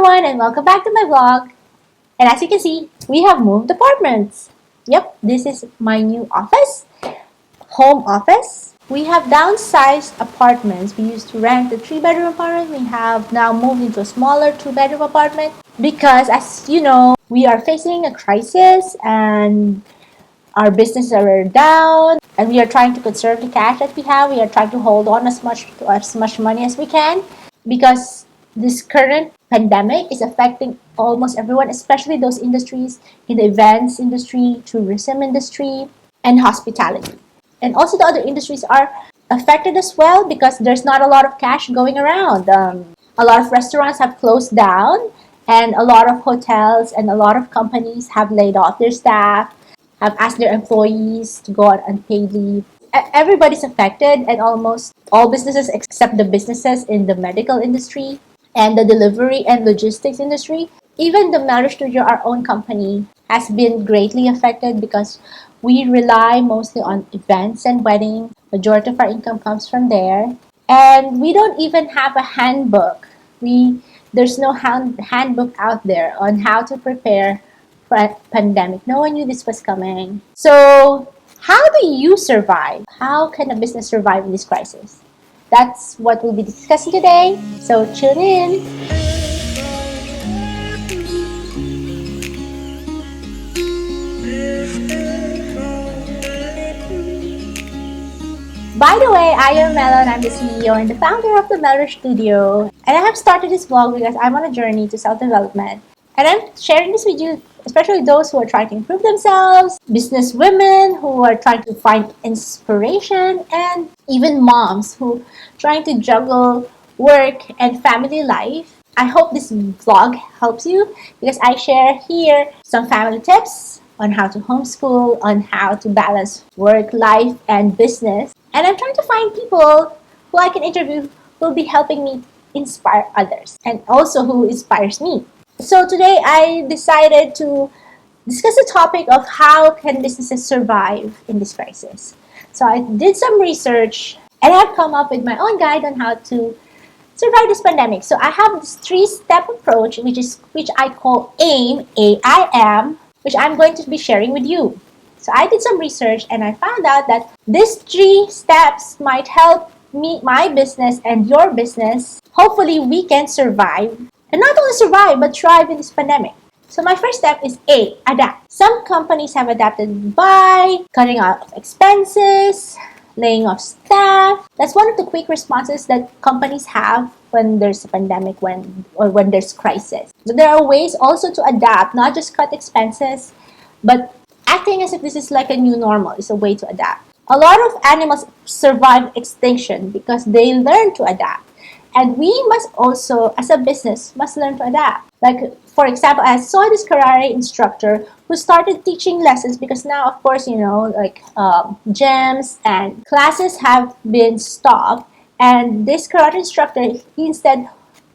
everyone and welcome back to my vlog. And as you can see, we have moved apartments. Yep, this is my new office, home office. We have downsized apartments. We used to rent a 3-bedroom apartment. We have now moved into a smaller 2-bedroom apartment because, as you know, we are facing a crisis and our businesses are down and we are trying to conserve the cash that we have. We are trying to hold on as much money as we can because this current pandemic is affecting almost everyone, especially those industries in the events industry, tourism industry, and hospitality. And also the other industries are affected as well because there's not a lot of cash going around. A lot of restaurants have closed down, and a lot of hotels and a lot of companies have laid off their staff, have asked their employees to go on unpaid leave. Everybody's affected, and almost all businesses except the businesses in the medical industry and the delivery and logistics industry. Even the Melder Studio, our own company, has been greatly affected because we rely mostly on events and wedding. Majority of our income comes from there. And we don't even have a handbook. There's no handbook out there on how to prepare for a pandemic. No one knew this was coming. So how do you survive? How can a business survive in this crisis? That's what we'll be discussing today. So tune in. By the way, I am Melo and I'm the CEO and the founder of the Melder Studio. And I have started this vlog because I'm on a journey to self-development. And I'm sharing this with you, especially those who are trying to improve themselves, business women who are trying to find inspiration, and even moms who are trying to juggle work and family life. I hope this vlog helps you because I share here some family tips on how to homeschool, on how to balance work, life, and business. And I'm trying to find people who I can interview who will be helping me inspire others and also who inspires me. So today I decided to discuss the topic of how can businesses survive in this crisis. So I did some research and I've come up with my own guide on how to survive this pandemic. So I have this 3-step approach which I call A.I.M, A-I-M, which I'm going to be sharing with you. So I did some research and I found out that these 3 steps might help me, my business, and your business. Hopefully we can survive. And not only survive, but thrive in this pandemic. So my first step is A, adapt. Some companies have adapted by cutting out expenses, laying off staff. That's one of the quick responses that companies have when there's a pandemic, when there's crisis. So there are ways also to adapt, not just cut expenses, but acting as if this is like a new normal is a way to adapt. A lot of animals survive extinction because they learn to adapt. And we must also, as a business, must learn to adapt. Like, for example, I saw this karate instructor who started teaching lessons because now, of course, gyms and classes have been stopped. And this karate instructor, he instead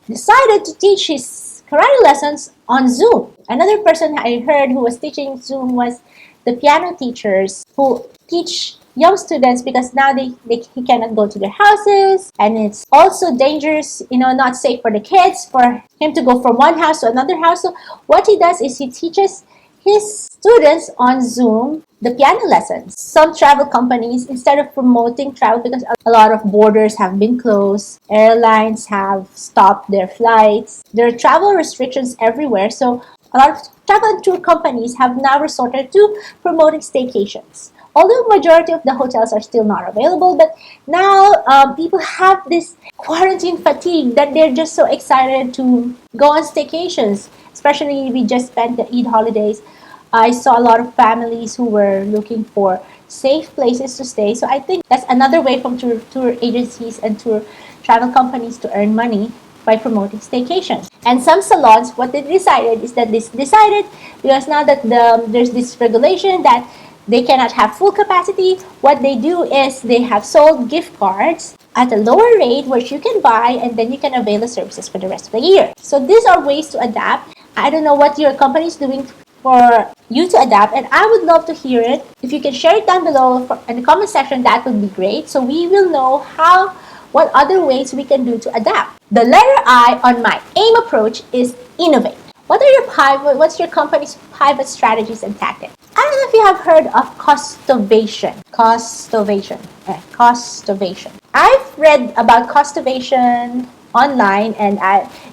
decided to teach his karate lessons on Zoom. Another person I heard who was teaching Zoom was the piano teachers who teach young students because now he cannot go to their houses and it's also dangerous, not safe for the kids for him to go from one house to another house. So what he does is he teaches his students on Zoom the piano lessons. Some travel companies, instead of promoting travel because a lot of borders have been closed, airlines have stopped their flights, there are travel restrictions everywhere. So a lot of travel and tour companies have now resorted to promoting staycations. Although majority of the hotels are still not available, but now people have this quarantine fatigue that they're just so excited to go on staycations. Especially we just spent the Eid holidays. I saw a lot of families who were looking for safe places to stay. So I think that's another way from tour agencies and tour travel companies to earn money by promoting staycations. And some salons, what they decided is that because now that there's this regulation that they cannot have full capacity, what they do is they have sold gift cards at a lower rate which you can buy and then you can avail the services for the rest of the year. So these are ways to adapt. I don't know what your company is doing for you to adapt, and I would love to hear it. If you can share it down below in the comment section, that would be great. So we will know how what other ways we can do to adapt. The letter I on my AIM approach is innovate. What's your company's pivot strategies and tactics? I don't know if you have heard of costovation. Costovation. I've read about costovation online, and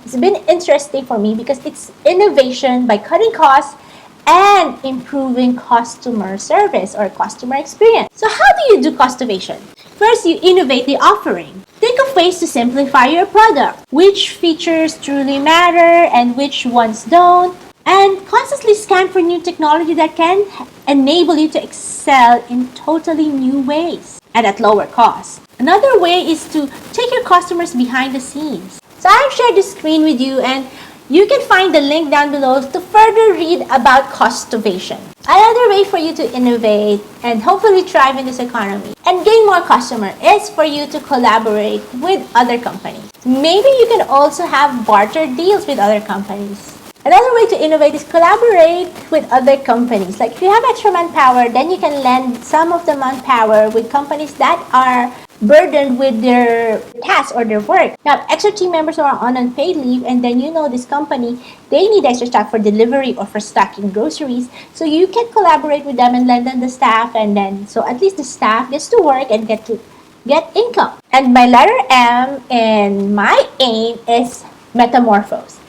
it's been interesting for me because it's innovation by cutting costs and improving customer service or customer experience. So how do you do costovation? First, you innovate the offering. Think of ways to simplify your product. Which features truly matter and which ones don't. And constantly scan for new technology that can enable you to excel in totally new ways and at lower cost. Another way is to take your customers behind the scenes. So I've shared this screen with you, and you can find the link down below to further read about costovation. Another way for you to innovate and hopefully thrive in this economy and gain more customers is for you to collaborate with other companies. Maybe you can also have barter deals with other companies. Another way to innovate is collaborate with other companies. Like if you have extra manpower, then you can lend some of the manpower with companies that are burdened with their tasks or their work. Now, extra team members who are on unpaid leave, and then you know this company, they need extra staff for delivery or for stocking groceries. So you can collaborate with them and lend them the staff, and then so at least the staff gets to work and get income. And my letter M in my AIM is metamorphose.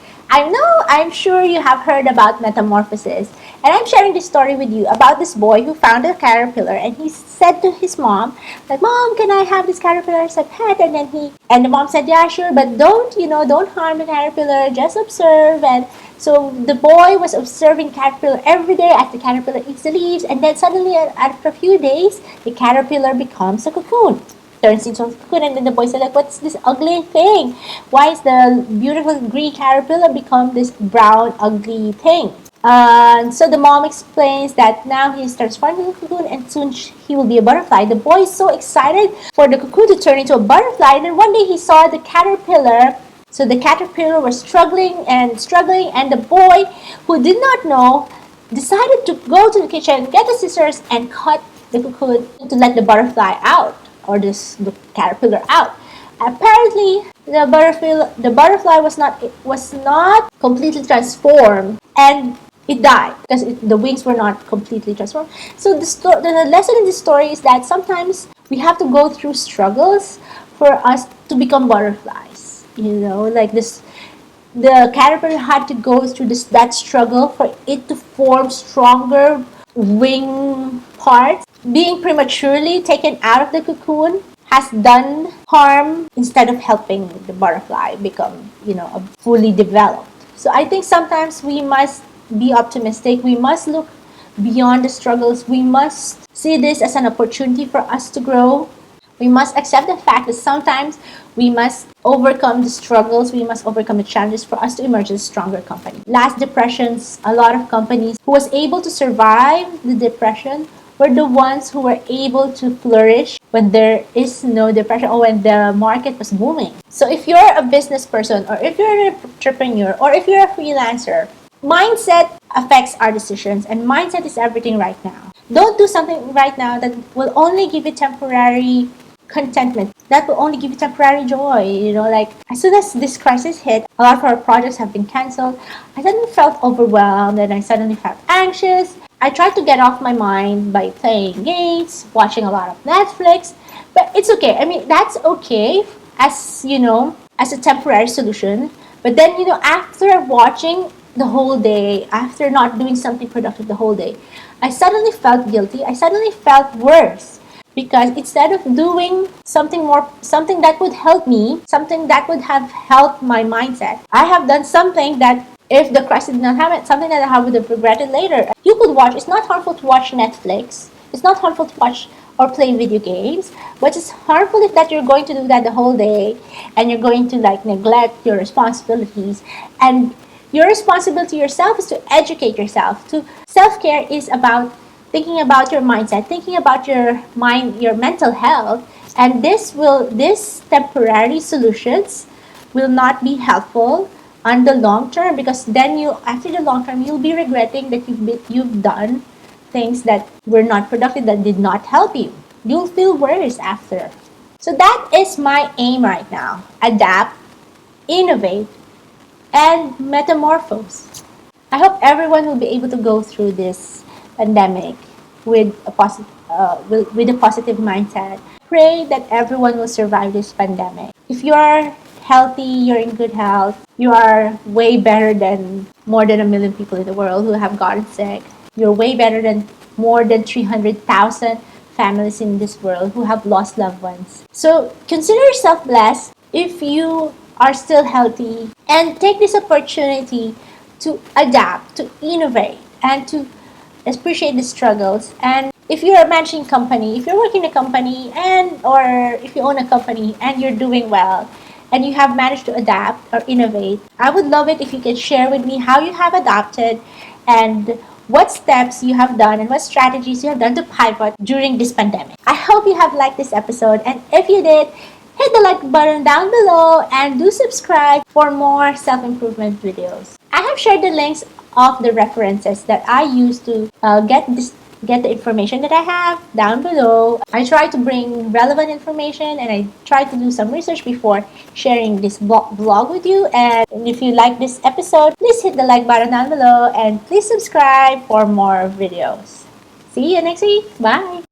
I'm sure you have heard about metamorphosis, and I'm sharing this story with you about this boy who found a caterpillar, and he said to his mom, like, "Mom, can I have this caterpillar as a pet?" And the mom said, "Yeah, sure, but don't harm the caterpillar, just observe." And so the boy was observing caterpillar every day as the caterpillar eats the leaves, and then suddenly after a few days, the caterpillar becomes a cocoon. Turns into a cocoon, and then the boy said, like, "What's this ugly thing? Why is the beautiful green caterpillar become this brown ugly thing?" And so the mom explains that now he is transformed into a cocoon, and soon he will be a butterfly. The boy is so excited for the cocoon to turn into a butterfly, and then one day he saw the caterpillar. So the caterpillar was struggling, and the boy, who did not know, decided to go to the kitchen, get the scissors, and cut the cocoon to let the butterfly out, or the caterpillar out. Apparently, the butterfly was not completely transformed, and it died because the wings were not completely transformed. So the lesson in this story is that sometimes we have to go through struggles for us to become butterflies. Like this. The caterpillar had to go through that struggle for it to form stronger wing parts. Being prematurely taken out of the cocoon has done harm instead of helping the butterfly become, fully developed. So I think sometimes we must be optimistic. We must look beyond the struggles. We must see this as an opportunity for us to grow. We must accept the fact that sometimes we must overcome the struggles, we must overcome the challenges for us to emerge as a stronger company. Last depressions, a lot of companies who was able to survive the depression were the ones who were able to flourish when there is no depression or when the market was booming. So if you're a business person, or if you're an entrepreneur, or if you're a freelancer, mindset affects our decisions, and mindset is everything right now. Don't do something right now that will only give you temporary contentment, that will only give you temporary joy. Like as soon as this crisis hit, a lot of our projects have been canceled. I suddenly felt overwhelmed, and I suddenly felt anxious. I tried to get off my mind by playing games, watching a lot of Netflix, but it's okay. I mean, that's okay as as a temporary solution. But then after watching the whole day, after not doing something productive the whole day, I suddenly felt guilty. I suddenly felt worse, because instead of doing something that would help me, something that would have helped my mindset, I have done something that, if the crisis did not happen, something that I would have regretted later. You could watch. It's not harmful to watch Netflix. It's not harmful to watch or play video games, but it's harmful if that you're going to do that the whole day, and you're going to neglect your responsibilities. And your responsibility yourself is to educate yourself. Self-care is about thinking about your mindset, thinking about your mind, your mental health, and this temporary solutions will not be helpful on the long term, because then after the long term, you'll be regretting that you've done things that were not productive, that did not help you. You'll feel worse after. So that is my aim right now. Adapt, innovate, and metamorphose. I hope everyone will be able to go through this pandemic with with a positive mindset. Pray that everyone will survive this pandemic. If you are healthy, you're in good health, you are way better than more than a million people in the world who have gotten sick. You're way better than more than 300,000 families in this world who have lost loved ones. So consider yourself blessed if you are still healthy, and take this opportunity to adapt, to innovate, and to appreciate the struggles. And if you're a managing company, if you're working in a company, and or if you own a company and you're doing well and you have managed to adapt or innovate, I would love it if you could share with me how you have adapted and what steps you have done and what strategies you have done to pivot during this pandemic. I hope you have liked this episode, and if you did, hit the like button down below and do subscribe for more self-improvement videos. I have shared the links of the references that I use to get the information that I have down below. I try to bring relevant information, and I try to do some research before sharing this vlog with you. And if you like this episode, please hit the like button down below and please subscribe for more videos. See you next week. Bye.